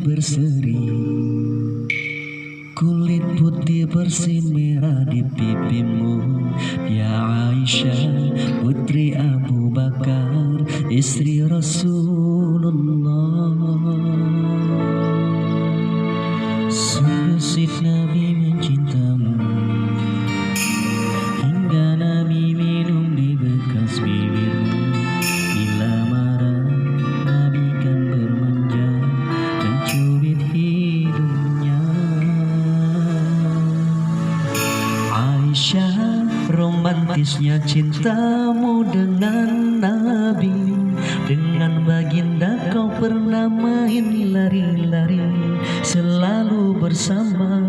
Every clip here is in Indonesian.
berseri, kulit putih bersih merah di pipimu. Ya Aisyah putri Abu Bakar, istri Rasulullah. Sungguh sif Nabi mencintamu, hingga Nabi minum di bekas bibirmu. Bila marah Nabi kan bermanja, mencubit hidungnya. Aisyah, romantisnya cintamu dengan Nabi. Dengan baginda kau pernah main lari-lari, selalu bersama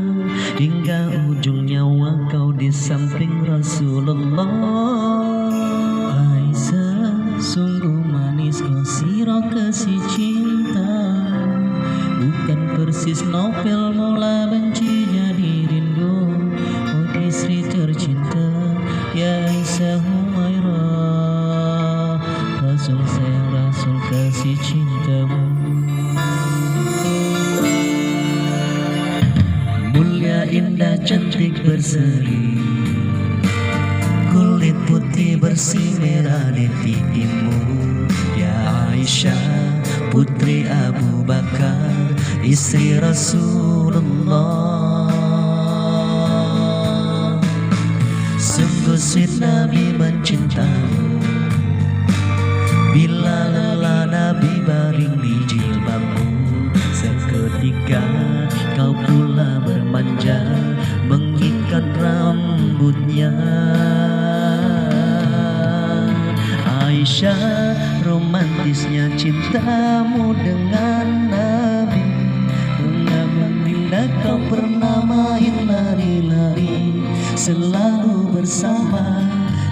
hingga ujung nyawa kau di samping Rasulullah. Aisyah, sungguh manis kau sirah kasih cinta, bukan persis novel mula benci jadi rindu. Oh istri tercinta, ya Aisyah Humairah, Rasul saya Rasul kasih cintamu. Mulia indah cantik berseri, kulit putih bersih merah di pipimu. Ya Aisyah putri Abu Bakar, istri Rasulullah. Sungguh sweet Nabi mencintamu, bila lelah Nabi baring di jilbabmu. Seketika kau pula bermanja, mengikat rambutnya. Aisyah, romantisnya cintamu dengan Nabi. Dengan baginda kau pernah main lari-lari, selalu bersama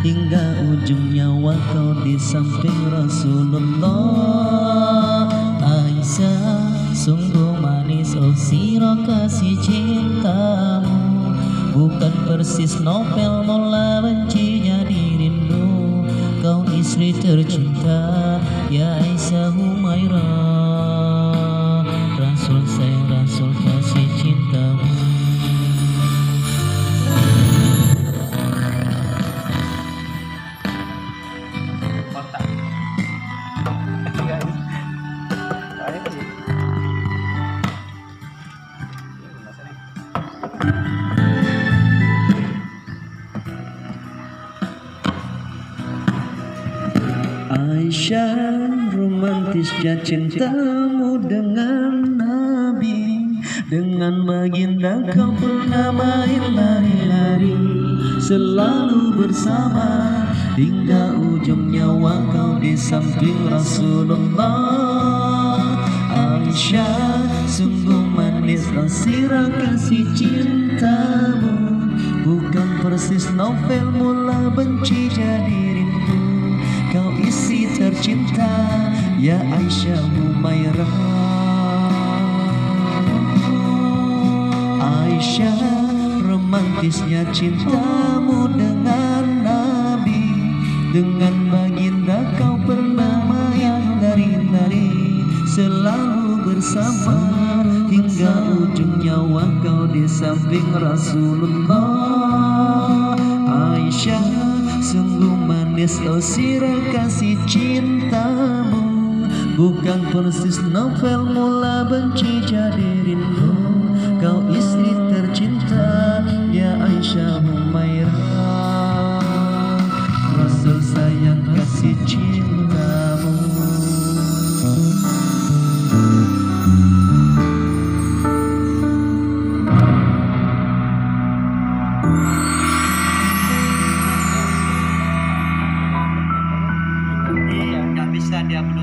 hingga ujung nyawa kau di samping Rasulullah. Aisyah, sungguh manis oh sirah kasih cintamu, bukan persis novel mula benci jadi rindu. Kau istri tercinta, ya Aisyah Humairah, Rasul saya Rasul kasih cintamu. Aisyah, romantisnya cintamu dengan Nabi. Dengan baginda kau pernah main lari-lari, selalu bersama hingga ujung nyawa kau di samping Rasulullah. Aisyah, sungguh manis sirah kasih cintamu, bukan persis novel mula benci jadi rindu. Kau istri tercinta, ya Aisyah Humairah. Aisyah, romantisnya cintamu dengan Nabi. Dengan baginda kau pernah main lari-lari, selalu bersama hingga ujung nyawa kau di samping Rasulullah. Aisyah, sungguh manis oh sirah kasih cintamu, bukan persis novel mula benci jadi rindu. Kau istri tercinta,